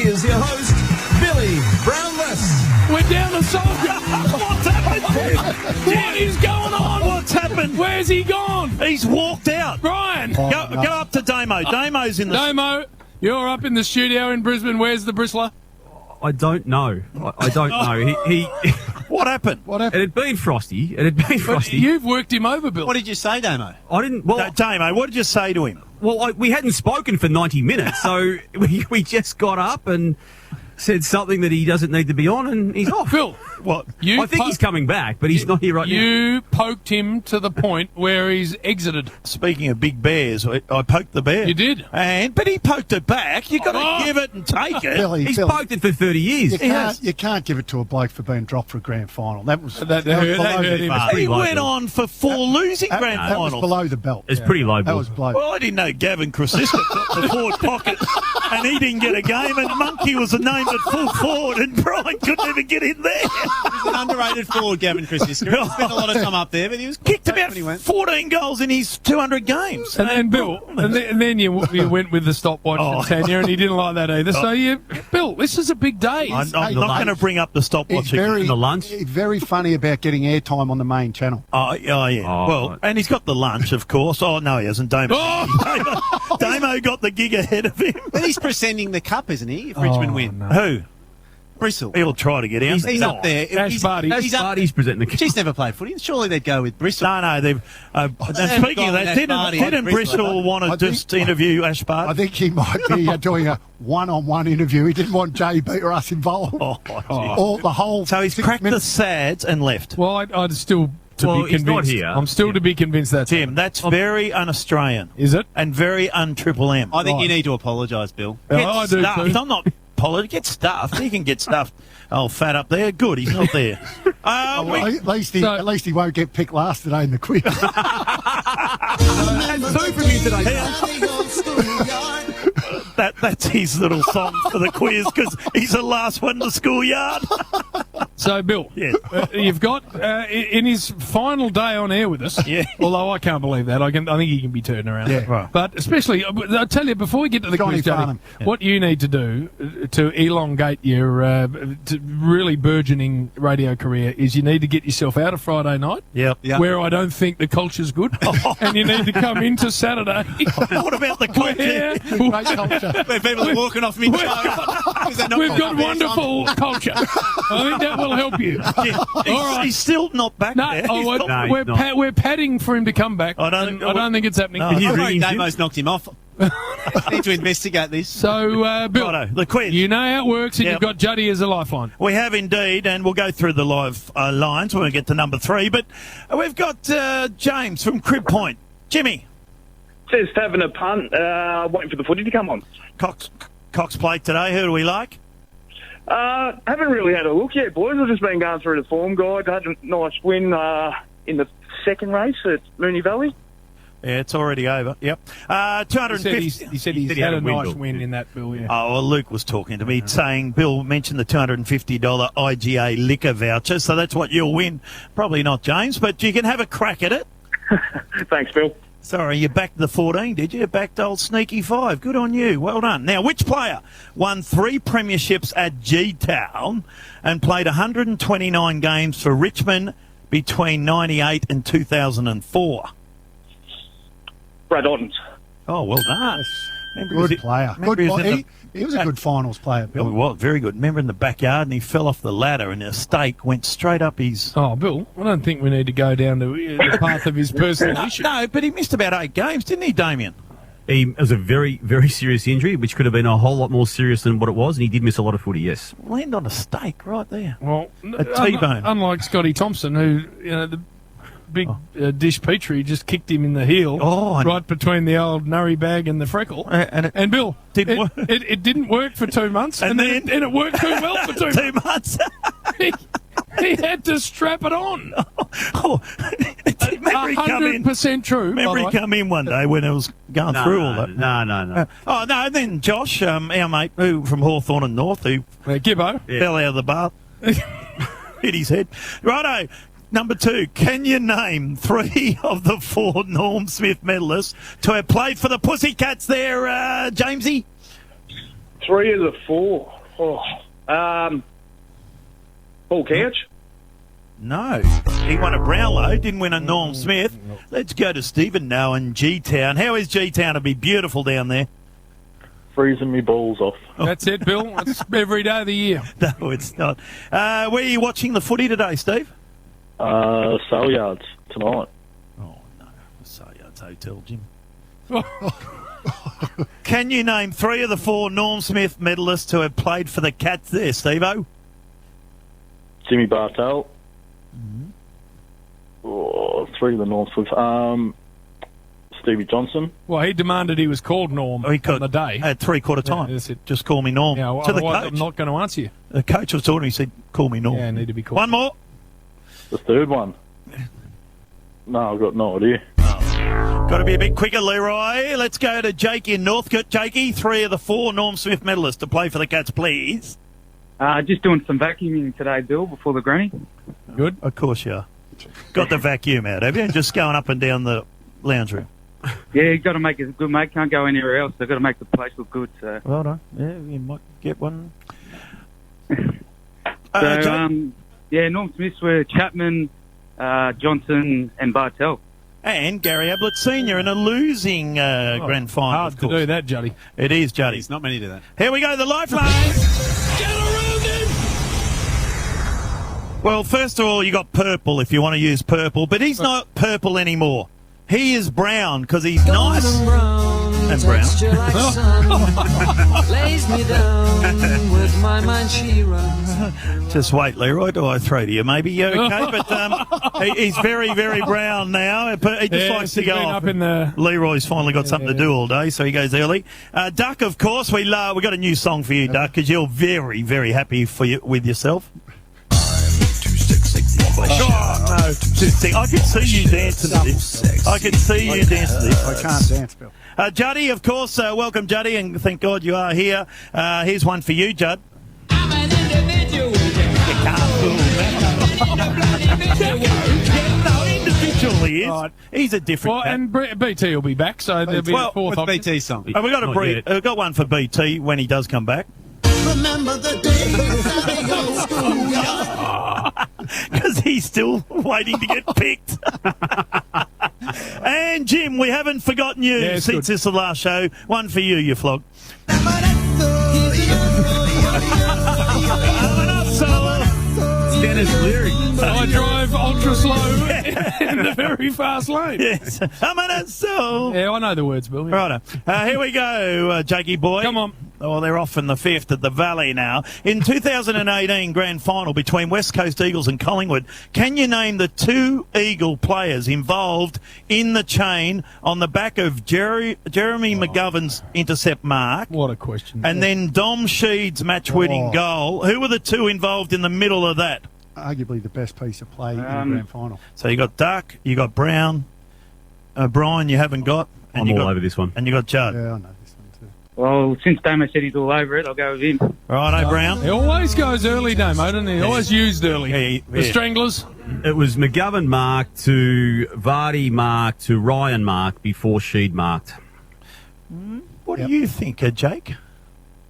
Here's your host, Billy Brownless. We're down to Soldier. What's happened? What is going on? What's happened? Where's he gone? He's walked out. Brian. Go up to Damo. Damo's in the... Damo, you're up in the studio in Brisbane. Where's the bristler? I don't know. I don't know. He What happened? It had been frosty. You've worked him over, Bill. What did you say, Damo? I didn't. Well, Damo, what did you say to him? well, we hadn't spoken for 90 minutes, so we just got up and said something that he doesn't need to be on, and he's off. Bill, What? I think he's coming back, but he's not here right now. You poked him to the point where he's exited. Speaking of big bears, I poked the bear. You did? But he poked it back. You've got to give it and take it. Billy, He's poked it for 30 years. you can't give it to a bloke for being dropped for a grand final. That was That hurt him. He low, went Bill. on for 4 losing grand that was finals. below the belt. It's pretty low, That Bill. was below. Well, I didn't know Gavin Crosiska got the forward pocket and he didn't get a game, and Monkey was named at full forward and Brian couldn't even get in there. He's an underrated forward, Gavin Crosiska. He spent a lot of time up there, but he was Kicked about when he went. 14 goals in his 200 games. And then, Bill, and then you went with the stopwatch Oh. from Tanya, and he didn't like that either. So, Bill, this is a big day. I'm not going to bring up the stopwatch He's again. very, in the lunch. he's very funny about getting airtime on the main channel. Oh, yeah. Oh, well, right. and he's got the lunch, of course. Oh, no, he hasn't. Damo got the gig ahead of him. But he's presenting the cup, isn't he? If Richmond win. no. Who? Bristol. He'll try to get out. He's up there. Ash Barty. He's up. Barty's presenting the She's never played footy. Surely they'd go with Bristol. No, they've. And speaking of that, didn't Bristol want to just interview Ash I Barty? think he might be doing a one-on-one interview. He didn't want JB or us involved. All the whole. So he's 6 cracked the minutes. sads and left. Well, I'd still to Well, be he's not convinced. here. I'm still to be convinced that's Tim, that's very un-Australian. Is it? And very un-Triple M. I think you need to apologise, Bill. Get I do stuffed. too. I'm not apologetic. Get stuffed. He can get stuffed. Oh, fat up there. Good, he's not there. Well, at least he won't get picked last today in the quiz. That's two from you today. That's his little song for the quiz because he's the last one in the schoolyard. So, Bill, Yeah. you've got in his final day on air with us. Yeah. Although I can't believe that, I think he can be turned around. Yeah. Right. But especially, I'll tell you before we get to the Johnny quiz, Johnny, Farnham. what you need to do to elongate your really burgeoning radio career is you need to get yourself out of Friday night, Yep. Yeah. where I don't think the culture's good, and you need to come into Saturday. What about the culture? where Great culture. Where people are walking off mid-show. we've got wonderful culture. I think that will help you. He's still not back No, there. oh, He's we're, not- we're, not. we're padding for him to come back. I don't- I don't think it's happening. No. I'm He's afraid ringing Tim. Damo's knocked him off. Need to investigate this. So, Bill, Righto, the quiz. you know how it works, and Yep. you've got Juddy as a lifeline. We have indeed, and we'll go through the live lines when we get to number 3. But we've got James from Crib Point. Jimmy, Just having a punt, waiting for the footy to come on. Cox played today. Who do we like? Haven't really had a look yet, boys. I've just been going through the form guide. Had a nice win in the second race at Mooney Valley. Yeah, it's already over. Yep. He said 250. he's had a nice win in that, Bill, yeah. Oh, well, Luke was talking to me, saying Bill mentioned the $250 IGA liquor voucher, so that's what you'll win. Probably not, James, but you can have a crack at it. Thanks, Bill. Sorry, you backed the 14, did you? Backed old Sneaky 5. Good on you. Well done. Now, which player won 3 premierships at G-Town and played 129 games for Richmond between 98 and 2004? Brad Ottens. Oh, well done. Remember Good player. remember he was in He was a good finals player, Oh, Bill. well, very good. Remember in the backyard, and he fell off the ladder, and a stake went straight up his... Oh, Bill, I don't think we need to go down to the path of his personal issue. No, but he missed about 8 games, didn't he, Damien? It was a very, very serious injury, which could have been a whole lot more serious than what it was, and he did miss a lot of footy, yes. Land on a stake right there. Well, A T-bone. unlike Scotty Thompson, who, the big dish Petrie just kicked him in the heel, right between the old nurry bag and the freckle. And Bill, it didn't work for 2 months, and then it worked too well for 2 2 months. He had to strap it on. Memory come in. 100% true. Memory come in one day when it was going through all that. No. Oh, no, then Josh, our mate who from Hawthorn and North, who Gibbo. fell out of the bath, hit his head. Righto. Number 2, can you name 3 of the 4 Norm Smith medalists to have played for the Pussycats there, Jamesy? 3 of the 4. Oh. Paul Couch. No. He won a Brownlow, didn't win a Norm Smith. Let's go to Stephen now in G-Town. How is G-Town? It'll be beautiful down there. Freezing me balls off. That's it, Bill. It's every day of the year. No, it's not. Where are you watching the footy today, Steve? Sale yards tonight. Oh, no. The Sale Yards Hotel, Jim. Can you name 3 of the 4 Norm Smith medalists who have played for the Cats there, Steve-O? Jimmy Bartel. 3 of the North Smith. Stevie Johnson. Well, he demanded he was called Norm on the day. At 3/4 time. Yeah, that's it. Just call me Norm. Yeah, well, to the otherwise coach. I'm not going to answer you. The coach was talking, he said, call me Norm. Yeah, I need to be called. One more. The third one. No, I've got no idea. Got to be a bit quicker, Leroy. Let's go to Jake in Northcote. Jakey, 3 of the 4 Norm Smith medalists to play for the Cats, please. Just doing some vacuuming today, Bill, before the granny. Good. Of course you are. Got the vacuum out, have you? Just going up and down the lounge room. Yeah, you got to make it good, mate. Can't go anywhere else. They've got to make the place look good. So. Well done. Yeah, you might get one. Norm Smiths were Chapman, Johnson and Bartel. And Gary Ablett Sr. in a losing grand final. Hard to do that, Juddy. It is, Juddy. There's not many to that. Here we go, the lifeline. Get around him! Well, first of all, you got purple if you want to use purple, but he's not purple anymore. He is brown because he's nice and brown. Lays me down with my mind she runs. Just wait, Leroy, do I throw to you? Maybe you're okay, but he's very, very brown now. He just likes to go off. Up in the... Leroy's finally got something to do all day, so he goes early. Duck, of course, we got a new song for you, Duck, because you're very, very happy with yourself. Oh, no. I can see you dancing to this. I can see you dancing to this. I can't dance, Bill. Juddy, of course, welcome, Juddy, and thank God you are here. Here's one for you, Judd. I'm an individual. You can't fool me. No, individual he is. Right. He's a different Well, cat. and BT will be back, so there'll be a fourth What's option. BT song? We've got one for BT when he does come back. Remember the days at the old schoolyard. Because he's still waiting to get picked. And Jim, we haven't forgotten you Yeah, since this is the last show. One for you, you flog. Dennis Leary. I drive ultra slow in the very fast lane. Yes. I'm an soul. Yeah, I know the words, Bill. Righto. Here we go, Jakey boy. Come on. Oh, they're off in the 5th at the Valley now. In 2018 grand final between West Coast Eagles and Collingwood, can you name the 2 Eagle players involved in the chain on the back of Jeremy McGovern's intercept mark? What a question. And then Dom Sheed's match-winning goal. Who were the 2 involved in the middle of that? Arguably the best piece of play in the grand final. So you got Duck, you got Brown, Brian you haven't got. And I'm you all got, over this one. And you got Judd. Yeah, I know this one too. Well, since Damo said he's all over it, I'll go with him. Righto, Brown. He always goes early, Damo, doesn't he? Always used early. The Stranglers. It was McGovern marked to Vardy marked to Ryan marked before Sheed marked. What do you think, Jake?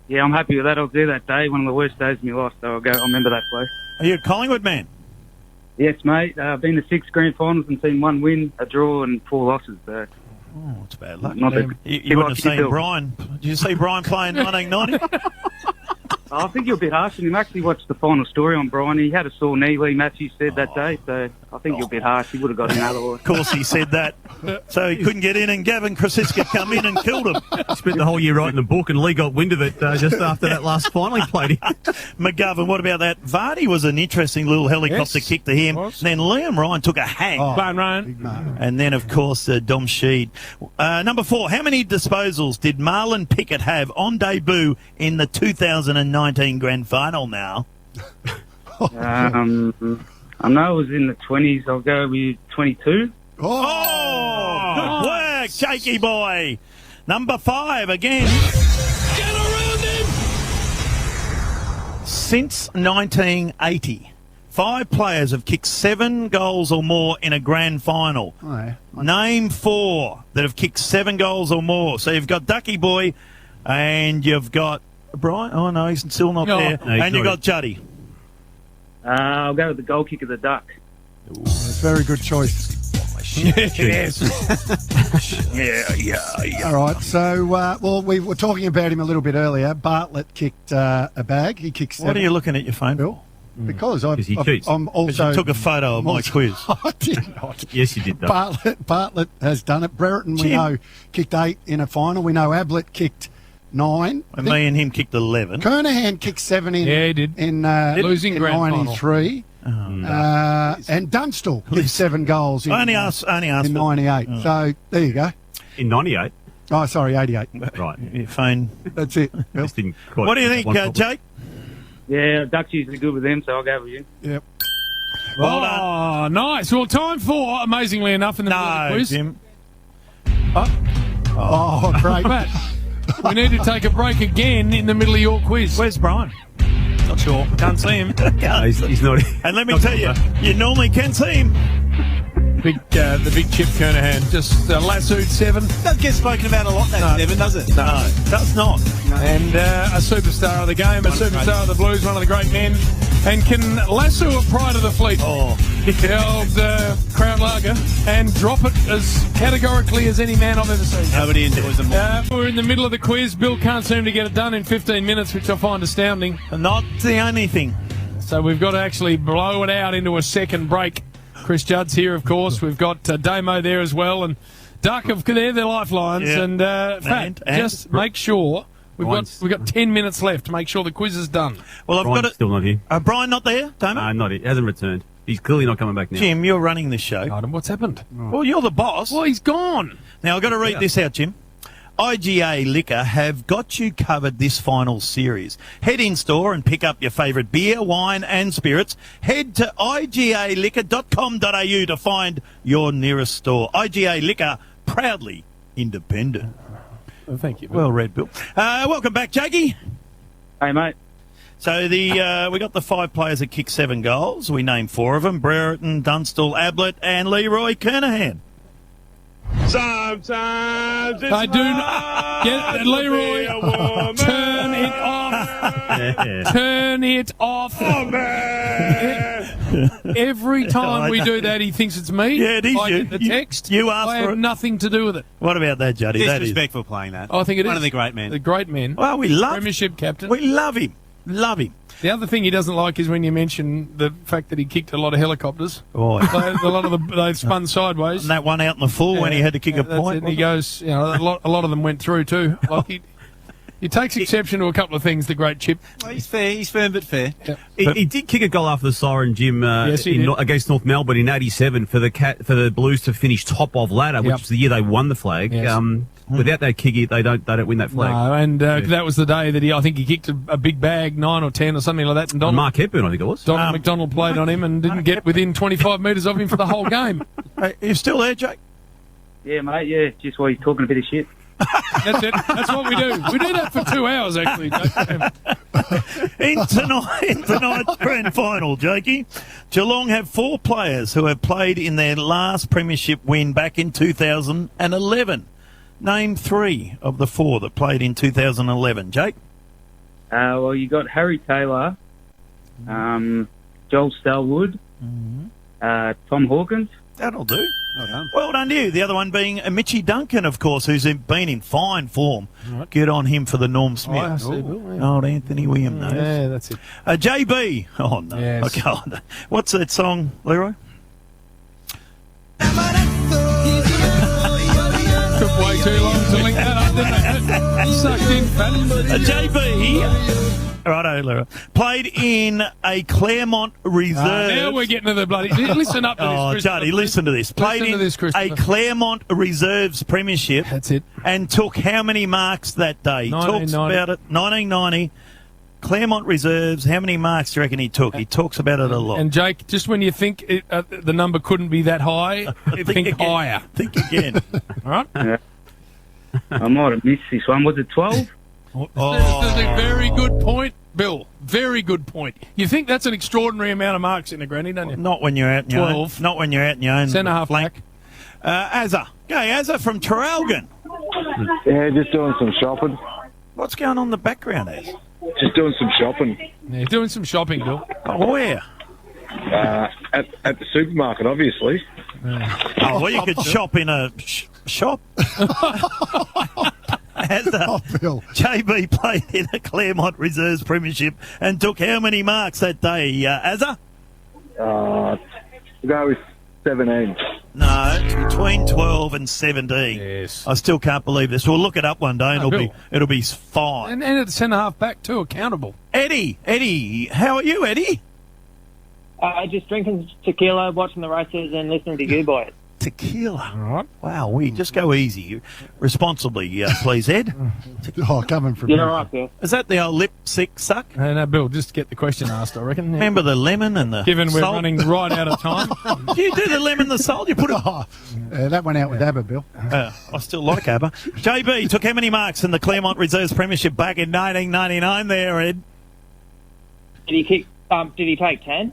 Yeah, I'm happy with that. I'll do that day. One of the worst days of my life, so I'll remember that place. Are you a Collingwood man? Yes, mate. I've been to 6 grand finals and seen 1 win, a draw and 4 losses. So. Oh, it's bad luck. Not You wouldn't have seen Brian. Did you see Brian play in 1990? I think you're a bit harsh on him. I actually watched the final story on Brian. He had a sore knee, Lee Matthews said that day, so I think you're a bit harsh. He would have got in otherwise. Of course he said that. So he couldn't get in, and Gavin Krasiska come in and killed him. He spent the whole year writing the book, and Lee got wind of it just after that last final he played. McGovern, what about that? Vardy was an interesting little helicopter kick to him. And then Liam Ryan took a hang. Bone Ryan. And then, of course, Dom Sheed. Number 4, how many disposals did Marlon Pickett have on debut in the 2019 grand final now? I know it was in the 20s. I'll go with 22. Oh, good work, Jakey boy. Number 5 again. Get around him! Since 1980, 5 players have kicked 7 goals or more in a grand final. Oh, yeah. Name 4 that have kicked 7 goals or more. So you've got Ducky Boy and you've got Brian? Oh, no, he's still not there. No, he's and you not. got Juddy. I'll go with the goal kick of the duck. That's a very good choice. Yes. Yeah. All right, so, well, we were talking about him a little bit earlier. Bartlett kicked a bag. He kicked 7. What are you looking at your phone, Bill? Because he cheats. I'm also... You took a photo of my quiz. I did not. Yes, you did, though. Bartlett has done it. Brereton, we Jim. know, kicked 8 in a final. We know Ablett kicked 9. And me and him kicked 11. Kernahan kicked 7 in... Yeah, he did. In, Losing in grand final. 93. And Dunstall kicked 7 goals in, Only asked in 98. Oh. So, there you go. In 98. Oh, sorry, 88. Right. Your phone. That's it. Bill. Just didn't quite What do you think, one problem. Jake? Yeah, Duck's usually good with them, so I'll go with you. Yep. Well done. Oh, nice. Well, time for, amazingly enough, in the middle of the No, quiz. Jim. Oh, great. But we need to take a break again in the middle of your quiz. Where's Brian? Not sure. Can't see him. No, he's not. And let me tell you, you normally can see him. The big Chip Kernahan just lassoed 7. Doesn't get spoken about a lot, that Devon, does it? No, that's not. And a superstar of the game, a superstar of the Blues, one of the great men, and can lasso a pride of the fleet. Oh, The old Crown Lager, and drop it as categorically as any man I've ever seen. Nobody enjoys them more. We're in the middle of the quiz. Bill can't seem to get it done in 15 minutes, which I find astounding. not the only thing. So we've got to actually blow it out into a second break. Chris Judd's here, of course. We've got Damo there as well, and Duck, they're their lifelines. Yeah. And, Fat, And- just make sure we've Brian's- got 10 minutes left to make sure the quiz is done. Well, I've Brian's got it. still not here. Brian not there, Damon? No, not it. Hasn't returned. He's clearly not coming back now. Jim, you're running this show. God, and what's happened? Well, you're the boss. Well, he's gone. Now, I've got to read this out, Jim. IGA Liquor have got you covered this final series. Head in store and pick up your favourite beer, wine and spirits. Head to igaliquor.com.au to find your nearest store. IGA Liquor, proudly independent. Oh, thank you. Well read, Bill. Welcome back, Jakey. Hey, mate. So we got the 5 players that kicked 7 goals. We named 4 of them: Brereton, Dunstall, Ablett and Leroy Kernahan. Sometimes it's I do not get Leroy. Turn it off. Turn it off. Oh, man. Every time we do that, he thinks it's me. Yeah, it is I you. get the text. You asked I for have it. nothing to do with it. What about that, Juddy? That is. Disrespectful playing that. I think it is. One of the great men. The great men. Well, we love Premiership captain. We love him. Love him. The other thing he doesn't like is when you mention the fact that he kicked a lot of helicopters. Oh, A lot of they spun sideways. and that one out in the full when he had to kick a That's point. it. And he goes, a lot of them went through too. Like he takes exception to a couple of things, the great Chip. Well, he's fair. He's firm but fair. He did kick a goal after the siren, Jim, Yes, he did. against North Melbourne in '87 for the Blues to finish top of ladder, which Yep. was the year they won the flag. Yes. Without that kick, they don't win that flag. No, and that was the day that I think he kicked a big bag, 9 or 10 or something like that. And And Mark Hepburn, I think it was. Donald McDonald played on him and didn't get within 25 metres of him for the whole game. Hey, you still there, Jake? Yeah, mate, yeah. Just while you're talking a bit of shit. That's it. That's what we do. We do that for 2 hours, actually. In tonight's grand final, Jakey, Geelong have 4 players who have played in their last premiership win back in 2011. Name 3 of the 4 that played in 2011. Jake? Well, you got Harry Taylor, Joel Stelwood, Tom Hawkins. That'll do. Well done. Well done to you. The other one being Mitchy Duncan, of course, who's been in fine form. Right. Good on him for the Norm I Smith. see, Bill, yeah. Old Anthony William knows. Yeah, that's it. JB. Oh, no. Yes. Okay. Oh, no. What's that song, Leroy? Took way too long to link that up, didn't it? Sucked in, fat. JB. Righto, Leroy. Played in a Claremont Reserve. Now we're getting to the bloody... Listen up to this, Oh, Chris. Juddy, listen to this. Played Listen to in this, Christopher. a Claremont Reserves premiership That's it. and took how many marks that day? He talks 1990. about it. 1990. Claremont Reserves, how many marks do you reckon he took? He talks about it a lot. And Jake, just when you think the number couldn't be that high, think again. higher. Think again. All right? I might have missed this one. Was it 12? That's a very good point, Bill. Very good point. You think that's an extraordinary amount of marks in the granny, don't you? Not when you're out in your 12. own. Not when you're out in your own Centre half flank. back. Azza. Okay, Azza from Traralgon. Yeah, just doing some shopping. What's going on in the background, Ez? Just doing some shopping. Yeah, doing some shopping, Bill. Oh, where? At the supermarket, obviously. Oh, well, you could shop in a shop. As Bill. JB played in a Claremont Reserves Premiership and took how many marks that day, Azza? We'll go with 17. No, between 12 and 17. Yes. I still can't believe this. We'll look it up one day and Bill. it'll be fine. And at the centre half back too, accountable. Eddie, how are you, Eddie? Just drinking tequila, watching the races, and listening to you boys. Tequila. All right. Wow, we just go easy. Responsibly, please, Ed. Oh, coming from You're all right, Bill. Is that the old lip sick suck? No, Bill, just get the question asked, I reckon. Remember the lemon and the Given we're salt? running right out of time. Do you do the lemon and the salt? You put it... that went out with ABBA, Bill. I still like ABBA. JB took how many marks in the Claremont Reserves Premiership back in 1999 there, Ed? Did he take 10?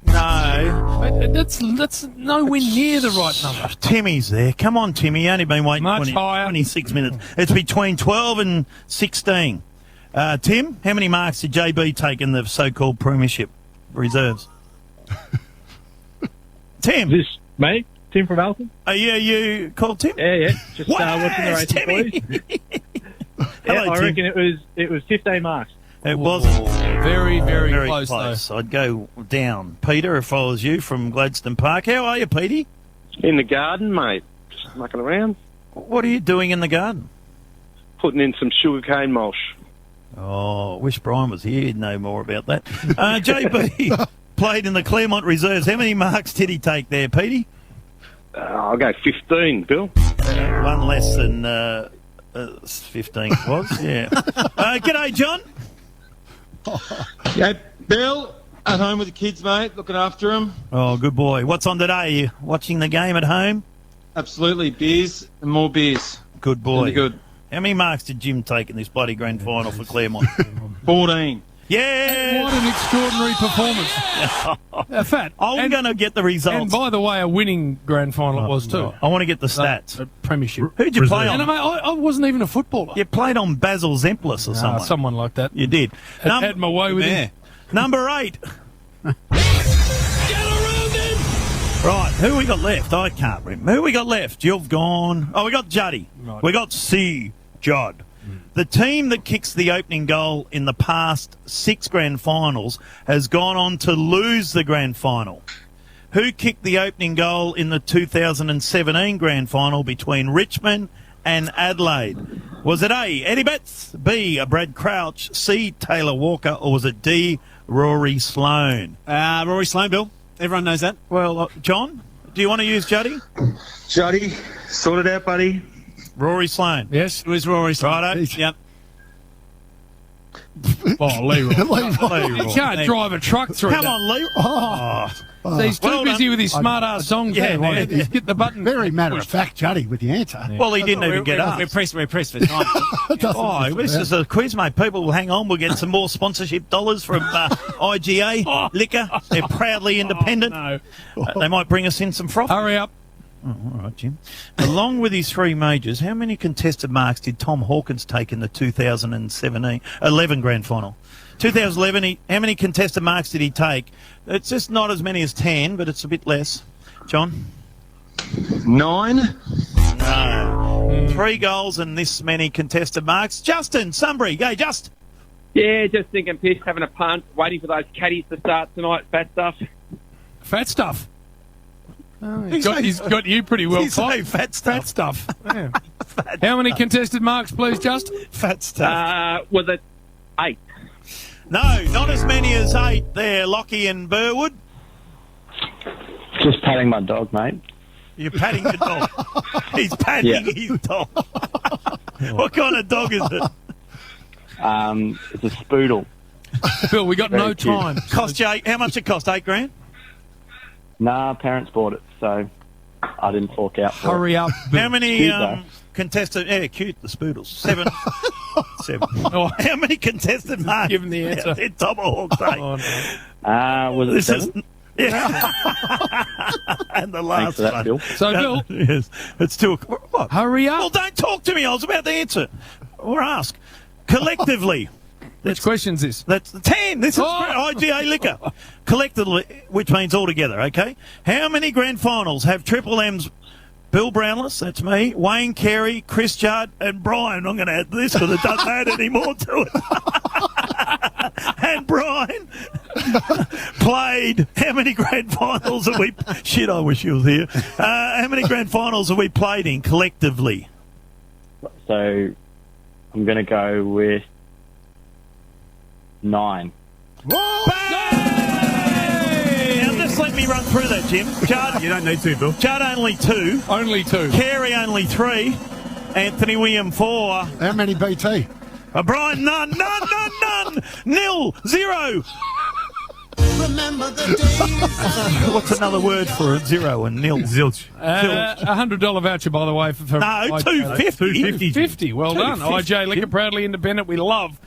No. That's nowhere near the right number. Timmy's there. Come on, Timmy. You only been waiting Much higher. 26 minutes. It's between 12 and 16. Tim, how many marks did JB take in the so-called Premiership Reserves? Tim. This, mate? Tim from Alton? You called Tim? Yeah. Just watching the race, Timmy. Hello, I Tim. reckon it was 15 marks. It was very, very close, though. I'd go down. Peter, if I was you, from Gladstone Park. How are you, Petey? In the garden, mate. Just mucking around. What are you doing in the garden? Putting in some sugarcane mulch. Oh, I wish Brian was here. He'd know more about that. JB played in the Claremont Reserves. How many marks did he take there, Petey? I'll go 15, Bill. One less than 15 was, yeah. G'day, John. Yeah, Bill, at home with the kids, mate, looking after them. Oh, good boy. What's on today? You watching the game at home? Absolutely, beers and more beers. Good boy. Really good. How many marks did Jim take in this bloody grand final for Claremont? 14. Yeah! What an extraordinary performance. Fat. I'm going to get the results. And by the way, a winning grand final it was too. I want to get the stats. Premiership. Who'd you play on? And I wasn't even a footballer. You played on Basil Zemplis or someone. Someone like that. You did. Had my way with him. Number 8. Right, who we got left? I can't remember. Who we got left? You've gone. Oh, we got Juddy. Right. We got Judd. The team that kicks the opening goal in the past 6 grand finals has gone on to lose the grand final. Who kicked the opening goal in the 2017 grand final between Richmond and Adelaide? Was it A, Eddie Betts, B, Brad Crouch, C, Taylor Walker, or was it D, Rory Sloane? Rory Sloane, Bill. Everyone knows that. Well, John, do you want to use Juddy? Juddy, sort it out, buddy. Rory Sloane. Yes, It was Rory Sloane. Righto. Yep. Oh, Leroy. Leroy. You can't drive a truck through Come that. on, Leroy. So he's too busy with his smart-ass songs. Yeah, there. yeah. Hit the button. Very matter-of-fact, Juddy, with the answer. Well, he didn't even get up. We're pressed for time. This is a quiz, mate. People will hang on. We'll get some more sponsorship dollars from IGA Liquor. They're proudly independent. They might bring us in some froth. Hurry up. Oh, all right, Jim. Along with his 3 majors, how many contested marks did Tom Hawkins take in the 2011 grand final? 2011, how many contested marks did he take? It's just not as many as 10, but it's a bit less. John? 9. No. 3 goals and this many contested marks. Justin, Sunbury, go, Just. Yeah, just thinking piss, having a punt, waiting for those caddies to start tonight, fat stuff. Fat stuff. Oh, he's got you pretty well caught. Fat stuff. Fat stuff. Yeah. How many contested marks, please, Just? Fat stuff. Was it 8? No, not as many as 8 there, Lockie and Burwood. Just patting my dog, mate. You're patting your dog. He's patting his dog. What kind of dog is it? It's a spoodle. Bill, we got Very no cute. time. Cost you how much it cost? 8 grand? Nah, parents bought it, so I didn't fork out for Hurry it. up. How many Cute, though. contested... Yeah, cute, the spoodles. 7. 7. Oh, how many contested marks? Give him the answer. They're Tomahawks, eh? Oh, no. Was it This 7? is... Yeah. And the last Thanks for that, one. Bill. So, Bill, Yes, it's 2 o'clock. What? hurry Well, up. don't talk to me. I was about to answer or ask. Collectively. Which question's this? That's 10. This is IGA Liquor. Collectively, which means altogether, okay? How many grand finals have Triple M's Bill Brownless, that's me, Wayne Carey, Chris Judd, and Brian? I'm going to add this because it doesn't add any more to it. And Brian played. How many grand finals have we... Shit, I wish you was here. How many grand finals have we played in collectively? So I'm going to go with 9. Now, just let me run through that, Jim. Judd, You don't need to, Bill. Judd only 2. Only 2. Carey only 3. Anthony William 4. How many BT? Brian, none. 0, 0. Remember the days. What's another word for 0 and 0? Zilch. $100 voucher, by the way. For No, 250. 250. Well done. IJ Liquor, proudly independent. We love